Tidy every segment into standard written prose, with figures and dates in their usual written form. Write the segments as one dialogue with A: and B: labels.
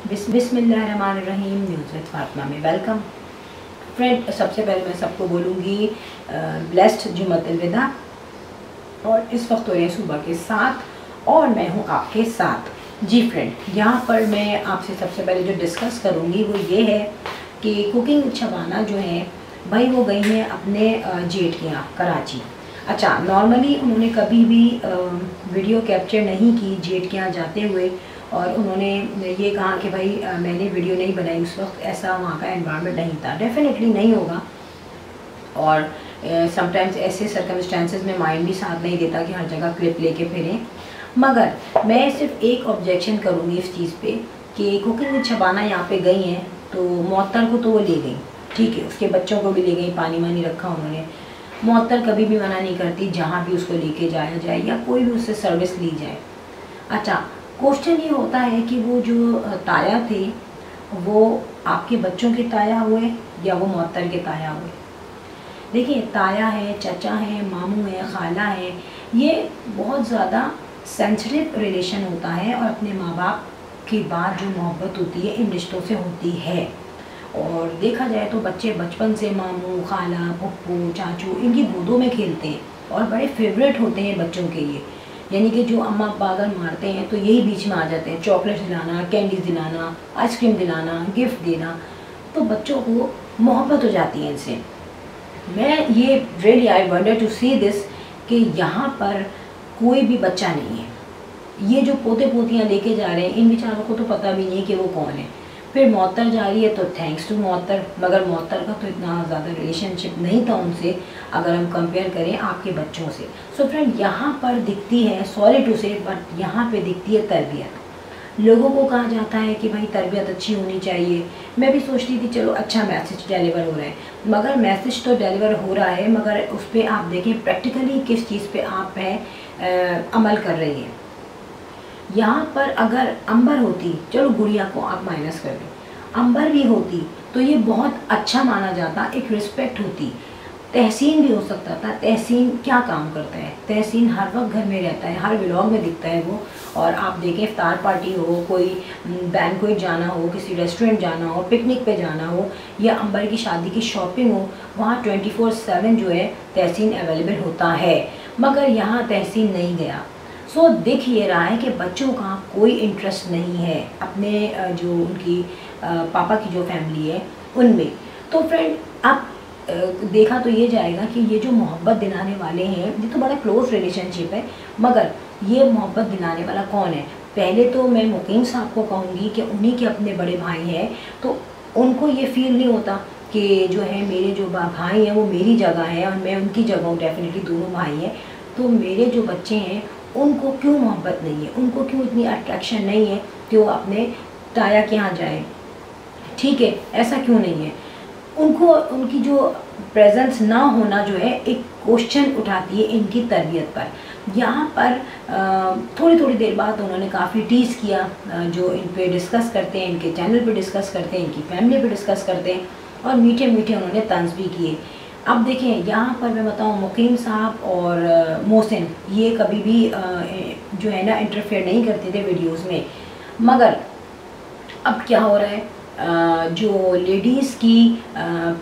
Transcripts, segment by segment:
A: बिस्मिल्लाहिर्रहमानिर्रहीम। News with Fatima में welcome. Friend, सबसे पहले मैं सबको बोलूँगी ब्लेस्ड जुम्मतुल विदा। और इस वक्त हो रहे हैं सुबह के 7 और मैं हूँ आपके साथ। जी फ्रेंड, यहाँ पर मैं आपसे सबसे पहले जो डिस्कस करूँगी वो ये है कि कुकिंग विद शबाना जो है भाई वो गई हैं अपने जेठ के यहाँ कराची। अच्छा, नॉर्मली उन्होंने कभी भी वीडियो कैप्चर नहीं की जेठ के यहाँ जाते हुए, और उन्होंने ये कहा कि भाई मैंने वीडियो नहीं बनाई, उस वक्त ऐसा वहाँ का एनवायरनमेंट नहीं था। डेफिनेटली नहीं होगा, और समटाइम्स ऐसे सर्कमस्टेंसेस में माइंड भी साथ नहीं देता कि हर जगह क्लिप लेके फिरें। मगर मैं सिर्फ एक ऑब्जेक्शन करूँगी इस चीज़ पे कि कुकिंग विद शबाना यहाँ पे गई हैं तो मुअत्तर को तो वो ले गई, ठीक है, उसके बच्चों को भी ले गई, पानी वानी रखा उन्होंने। मुअत्तर कभी भी मना नहीं करती जहाँ भी उसको लेके जाया जाए या कोई भी उससे सर्विस ली जाए। अच्छा, क्वेश्चन ये होता है कि वो जो ताया थे वो आपके बच्चों के ताया हुए या वो मुअत्तर के ताया हुए। देखिए, ताया है, चचा है, मामू है, खाला है, ये बहुत ज़्यादा सेंसिटिव रिलेशन होता है, और अपने माँ बाप की बाद जो मोहब्बत होती है इन रिश्तों से होती है। और देखा जाए तो बच्चे बचपन से मामू, खाला, पप्पू, चाचू इनकी गोदों में खेलते हैं और बड़े फेवरेट होते हैं बच्चों के ये। यानी कि जो अम्मा अब्बा अगर मारते हैं तो यही बीच में आ जाते हैं, चॉकलेट दिलाना, कैंडीज दिलाना, आइसक्रीम दिलाना, गिफ्ट देना, तो बच्चों को मोहब्बत हो जाती है इनसे। मैं ये really I wonder to see this कि यहाँ पर कोई भी बच्चा नहीं है। ये जो पोते पोतियाँ लेके जा रहे हैं इन बेचारों को तो पता भी नहीं है कि वो कौन है। फिर मुअत्तर जा रही है तो थैंक्स टू मुअत्तर, मगर मुअत्तर का तो इतना ज़्यादा रिलेशनशिप नहीं था उनसे अगर हम कंपेयर करें आपके बच्चों से। सो फ्रेंड, यहाँ पर दिखती है, सॉरी टू से, बट यहाँ पे दिखती है तरबियत। लोगों को कहा जाता है कि भाई तरबियत अच्छी होनी चाहिए। मैं भी सोचती थी चलो अच्छा मैसेज डिलीवर हो रहा है, मगर मैसेज तो डिलीवर हो रहा है, मगर उस पर आप देखें प्रैक्टिकली किस चीज़ पे आप हैं अमल कर रही है। यहाँ पर अगर अंबर होती, चलो गुड़िया को आप माइनस कर दें, अंबर भी होती तो ये बहुत अच्छा माना जाता, एक रिस्पेक्ट होती। तहसीन भी हो सकता था। तहसीन क्या काम करता है? तहसीन हर वक्त घर में रहता है, हर व्लॉग में दिखता है वो। और आप देखें इफ्तार पार्टी हो, कोई बैंक्वेट जाना हो, किसी रेस्टोरेंट जाना हो, पिकनिक पे जाना हो, या अंबर की शादी की शॉपिंग हो, वहाँ 24/7 जो है तहसीन अवेलेबल होता है। मगर यहाँ तहसीन नहीं गया। सो दिख ये रहा है कि बच्चों का कोई इंटरेस्ट नहीं है अपने जो उनकी पापा की जो फैमिली है उनमें। तो फ्रेंड, अब देखा तो ये जाएगा कि ये जो मोहब्बत दिलाने वाले हैं ये तो बड़ा क्लोज रिलेशनशिप है, मगर ये मोहब्बत दिलाने वाला कौन है? पहले तो मैं मुकीम साहब को कहूँगी कि उन्हीं के अपने बड़े भाई हैं, तो उनको ये फील नहीं होता कि जो है मेरे जो भाई हैं वो मेरी जगह है और मैं उनकी जगह हूँ। डेफिनेटली दोनों भाई हैं, तो मेरे जो बच्चे हैं उनको क्यों मोहब्बत नहीं है, उनको क्यों इतनी अट्रैक्शन नहीं है कि वो अपने ताया के यहाँ जाए? ठीक है, ऐसा क्यों नहीं है? उनको उनकी जो प्रेजेंस ना होना जो है एक क्वेश्चन उठाती है इनकी तरबियत पर। यहाँ पर थोड़ी थोड़ी देर बाद उन्होंने काफ़ी टीज़ किया, जो इन पे डिस्कस करते हैं, इनके चैनल पे डिस्कस करते हैं, इनकी फैमिली पे डिस्कस करते हैं, और मीठे मीठे उन्होंने तंज भी किए। अब देखें, यहाँ पर मैं बताऊँ, मुकीम साहब और मोहसिन ये कभी भी जो है ना इंटरफेयर नहीं करते थे वीडियोज़ में। मगर अब क्या हो रहा है, जो लेडीज़ की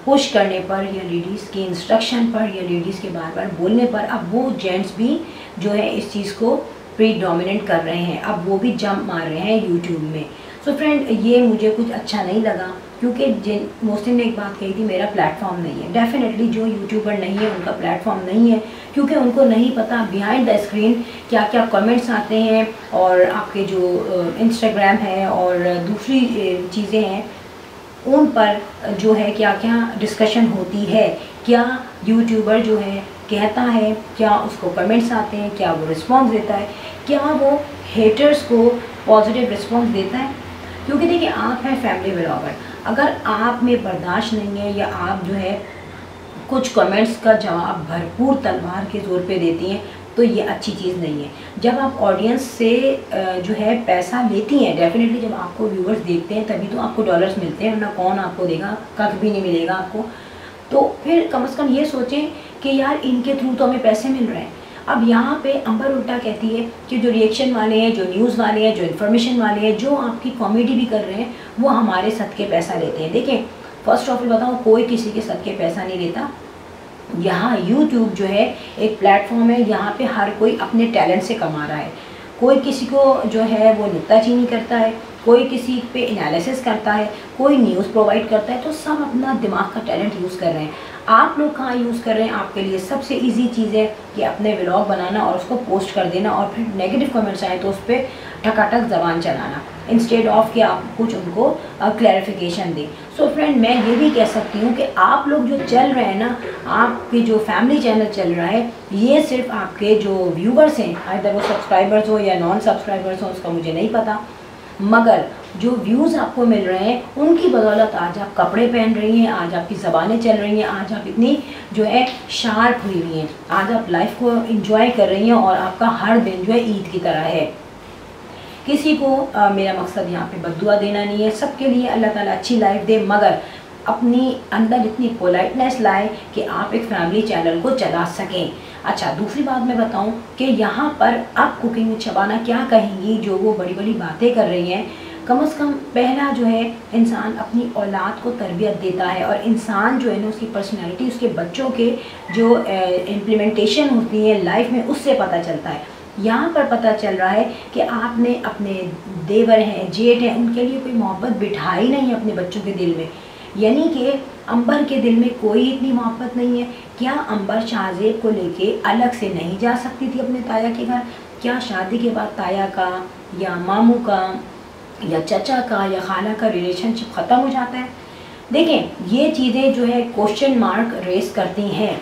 A: पुश करने पर या लेडीज़ की इंस्ट्रक्शन पर या लेडीज़ के बार बार बोलने पर अब वो जेंट्स भी जो है इस चीज़ को प्रीडोमिनेंट कर रहे हैं, अब वो भी जंप मार रहे हैं यूट्यूब में। सो फ्रेंड, ये मुझे कुछ अच्छा नहीं लगा, क्योंकि जिन मोहसिन ने एक बात कही थी, मेरा प्लेटफॉर्म नहीं है। डेफिनेटली जो यूट्यूबर नहीं है उनका प्लेटफॉर्म नहीं है, क्योंकि उनको नहीं पता बिहाइंड द स्क्रीन क्या क्या कमेंट्स आते हैं, और आपके जो इंस्टाग्राम है और दूसरी चीज़ें हैं उन पर जो है क्या क्या डिस्कशन होती है, क्या यूट्यूबर जो है कहता है, क्या उसको कमेंट्स आते हैं, क्या वो रिस्पॉन्स देता है, क्या वो हेटर्स को पॉजिटिव रिस्पॉन्स देता है। क्योंकि देखिए, आप हैं फैमिली व्लॉगर, अगर आप में बर्दाश्त नहीं है या आप जो है कुछ कमेंट्स का जवाब भरपूर तलवार के ज़ोर पे देती हैं, तो ये अच्छी चीज़ नहीं है। जब आप ऑडियंस से जो है पैसा लेती हैं, डेफिनेटली जब आपको व्यूअर्स देखते हैं तभी तो आपको डॉलर्स मिलते हैं, वरना कौन आपको देगा? कभी भी नहीं मिलेगा आपको। तो फिर कम से कम ये सोचें कि यार इनके थ्रू तो हमें पैसे मिल रहे हैं। अब यहाँ पे अंबर उल्टा कहती है कि जो रिएक्शन वाले हैं, जो न्यूज़ वाले हैं, जो इन्फॉर्मेशन वाले हैं, जो आपकी कॉमेडी भी कर रहे हैं, वो हमारे सदके पैसा लेते हैं। देखें, फर्स्ट ऑफ ऑल बताऊँ, कोई किसी के सदके पैसा नहीं लेता। यहाँ यूट्यूब जो है एक प्लेटफॉर्म है, यहाँ पे हर कोई अपने टैलेंट से कमा रहा है। कोई किसी को जो है वो नुक्ताचीनी करता है, कोई किसी पे एनालिसिस करता है, कोई न्यूज़ प्रोवाइड करता है, तो सब अपना दिमाग का टैलेंट यूज़ कर रहे हैं। आप लोग कहाँ यूज़ कर रहे हैं? आपके लिए सबसे इजी चीज़ है कि अपने व्लॉग बनाना और उसको पोस्ट कर देना, और फिर नेगेटिव कमेंट्स आए तो उस पर ठकाठक ज़बान चलाना, इंस्टेड ऑफ कि आप कुछ उनको क्लैरिफिकेशन दें। सो फ्रेंड, मैं ये भी कह सकती हूँ कि आप लोग जो चल रहे हैं ना, आपकी जो फैमिली चैनल चल रहा है, ये सिर्फ आपके जो व्यूवर्स हैं, अगर वो सब्सक्राइबर्स हो या नॉन सब्सक्राइबर्स हो, उसका मुझे नहीं पता, मगर जो व्यूज़ आपको मिल रहे हैं उनकी बदौलत आज आप कपड़े पहन रही हैं, आज आपकी ज़बानें चल रही हैं, आज आप इतनी जो है शार्प हुई हुई हैं, आज आप लाइफ को एंजॉय कर रही हैं, और आपका हर दिन जो है ईद की तरह है। किसी को मेरा मकसद यहाँ पे बद्दुआ देना नहीं है, सबके लिए अल्लाह ताला अच्छी लाइफ दे, मगर अपनी अंदर इतनी पोलाइटनेस लाए कि आप एक फैमिली चैनल को चला सकें। अच्छा, दूसरी बात मैं बताऊं कि यहाँ पर आप कुकिंग में शबाना क्या कहेंगी, जो वो बड़ी बड़ी बातें कर रही हैं, कम से कम पहला जो है इंसान अपनी औलाद को तरबियत देता है, और इंसान जो है ना उसकी पर्सनैलिटी, उसके बच्चों के जो इम्प्लीमेंटेशन होती है लाइफ में, उससे पता चलता है। यहाँ पर पता चल रहा है कि आपने अपने देवर हैं, जेठ हैं, उनके लिए कोई मोहब्बत बिठाई नहीं है अपने बच्चों के दिल में, यानी कि अंबर के दिल में कोई इतनी मोहब्बत नहीं है। क्या अंबर शाहजेब को लेके अलग से नहीं जा सकती थी अपने ताया के घर? क्या शादी के बाद ताया का या मामू का या चचा का या खाला का रिलेशनशिप ख़त्म हो जाता है? देखें, ये चीज़ें जो है क्वेश्चन मार्क रेस करती हैं।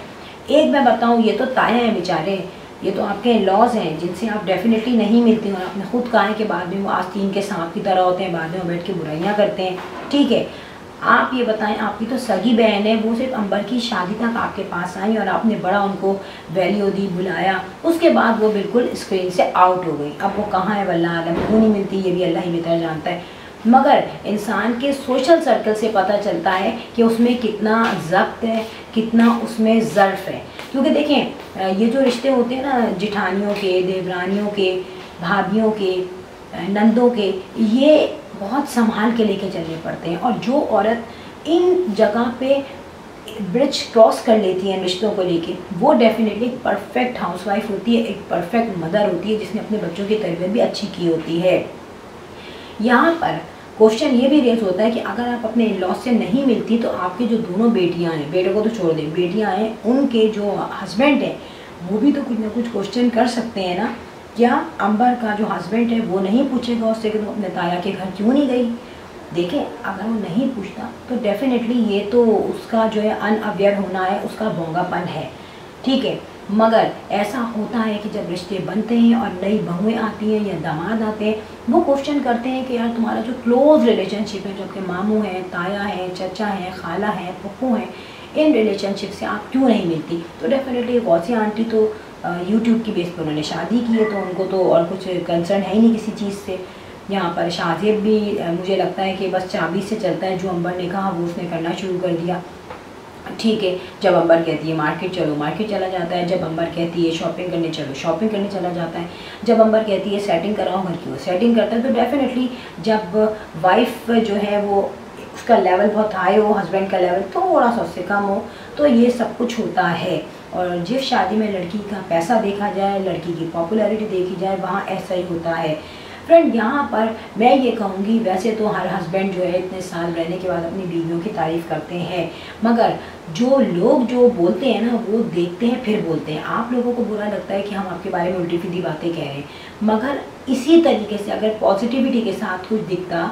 A: एक मैं बताऊँ, ये तो ताया हैं बेचारे, ये तो आपके लॉज हैं जिनसे आप डेफिनेटली नहीं मिलती, और आपने खुद कहा है कि बाद में वो आस्तीन के सांप की तरह होते हैं, बाद में वो बैठ के बुराइयाँ करते हैं। ठीक है, आप ये बताएं, आपकी तो सगी बहन है, वो सिर्फ अंबर की शादी तक आपके पास आई और आपने बड़ा उनको वैल्यू दी, बुलाया, उसके बाद वो बिल्कुल स्क्रीन से आउट हो गई। अब वो कहाँ है वल्लाह आलम, क्यों नहीं मिलती, ये भी अल्लाह ही बेहतर जानता है। मगर इंसान के सोशल सर्कल से पता चलता है कि उसमें कितना ज़ब्त है, कितना उसमें ज़र्फ़ है। क्योंकि देखें, ये जो रिश्ते होते हैं ना, जिठानियों के, देवरानियों के, भाभियों के, नंदों के, ये बहुत संभाल के लेके चलने पड़ते हैं। और जो औरत इन जगह पे ब्रिज क्रॉस कर लेती है रिश्तों को लेके, वो डेफिनेटली एक परफेक्ट हाउसवाइफ होती है, एक परफेक्ट मदर होती है, जिसने अपने बच्चों की तरबियत भी अच्छी की होती है। यहाँ पर क्वेश्चन ये भी रेज होता है कि अगर आप अपने इन लॉज से नहीं मिलती, तो आपकी जो दोनों बेटियाँ हैं, बेटों को तो छोड़ दें, बेटियाँ हैं, उनके जो हस्बैंड हैं वो भी तो कुछ ना कुछ क्वेश्चन कर सकते हैं ना। क्या अंबर का जो हस्बैंड है वो नहीं पूछेगा उससे कि तुम अपने ताया के घर क्यों नहीं गई? देखें, अगर वो नहीं पूछता तो डेफिनेटली ये तो उसका जो है अनअवेयर होना है, उसका भोंगापन है। ठीक है, मगर ऐसा होता है कि जब रिश्ते बनते हैं और नई बहुएँ आती हैं या दामाद आते हैं, वो क्वेश्चन करते हैं कि यार तुम्हारा जो क्लोज रिलेशनशिप है, जो आपके मामू हैं, ताया हैं, चचा हैं, खाला हैं, पप्पू हैं, इन रिलेशनशिप से आप क्यों नहीं मिलती? तो डेफिनेटली गौसिया आंटी तो यूट्यूब की बेस पर उन्होंने शादी की है, तो उनको तो और कुछ कंसर्न है ही नहीं किसी चीज़ से। यहाँ पर शाहजेब भी मुझे लगता है कि बस चाबी से चलता है, जो अंबर ने कहा वो उसने करना शुरू कर दिया। ठीक है, जब अंबर कहती है मार्केट चलो, मार्केट चला जाता है, जब अंबर कहती है शॉपिंग करने चलो, शॉपिंग करने चला जाता है, जब अंबर कहती है सेटिंग कराओ घर की, वो सेटिंग करता है। तो डेफिनेटली जब वाइफ जो है वो उसका लेवल बहुत हाई हो, हस्बैंड का लेवल थोड़ा सा उससे कम हो, तो ये सब कुछ होता है। और जिस शादी में लड़की का पैसा देखा जाए, लड़की की पॉपुलैरिटी देखी जाए, वहाँ ऐसा ही होता है। फ्रेंड, यहाँ पर मैं ये कहूँगी, वैसे तो हर हस्बैंड जो है इतने साल रहने के बाद अपनी बीवियों की तारीफ़ करते हैं, मगर जो लोग जो बोलते हैं ना, वो देखते हैं फिर बोलते हैं। आप लोगों को बुरा लगता है कि हम आपके बारे में उल्टी सीधी बातें कह रहे हैं, मगर इसी तरीके से अगर पॉजिटिविटी के साथ कुछ दिखता,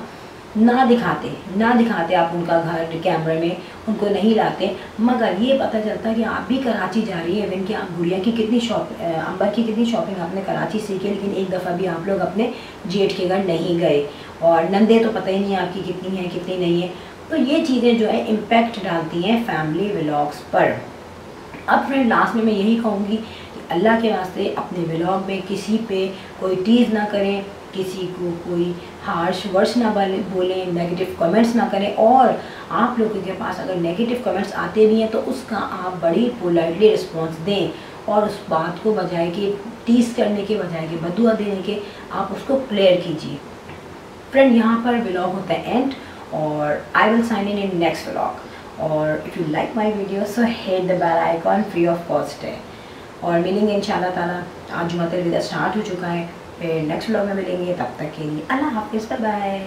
A: ना दिखाते आप उनका घर कैमरे में, उनको नहीं लाते, मगर ये पता चलता कि आप भी कराची जा रही है। इवन कि आप गुड़िया की कितनी अंबर की कितनी शॉपिंग आपने कराची सीखी, लेकिन एक दफ़ा भी आप लोग अपने जेठ के घर नहीं गए, और नंदे तो पता ही नहीं आपकी कितनी है कितनी नहीं है। तो ये चीज़ें जो है इम्पैक्ट डालती हैं फैमिली व्लॉग्स पर। अब फ्रेंड, लास्ट में मैं यही कहूँगी कि अल्लाह के वास्ते अपने व्लॉग में किसी पे कोई टीज़ ना करें, किसी को कोई हार्श वर्ड्स ना बोलें, नेगेटिव कमेंट्स ना करें, और आप लोगों के पास अगर नेगेटिव कमेंट्स आते भी हैं तो उसका आप बड़ी पोलाइटली रिस्पॉन्स दें, और उस बात को बजाय कि टीस करने के बजाय कि बदुआ देने के, आप उसको प्रेयर कीजिए। फ्रेंड, यहाँ पर व्लॉग होता है एंड, और I will sign in next vlog. और if you like my video so hit the bell icon, free of cost है। और मिलेंगे इंशाल्लाह ताला। आज जुमातुल विदा स्टार्ट हो चुका है, फिर नेक्स्ट व्लॉग में मिलेंगे। तब तक के लिए अल्लाह हाफिज़, बाय बाय।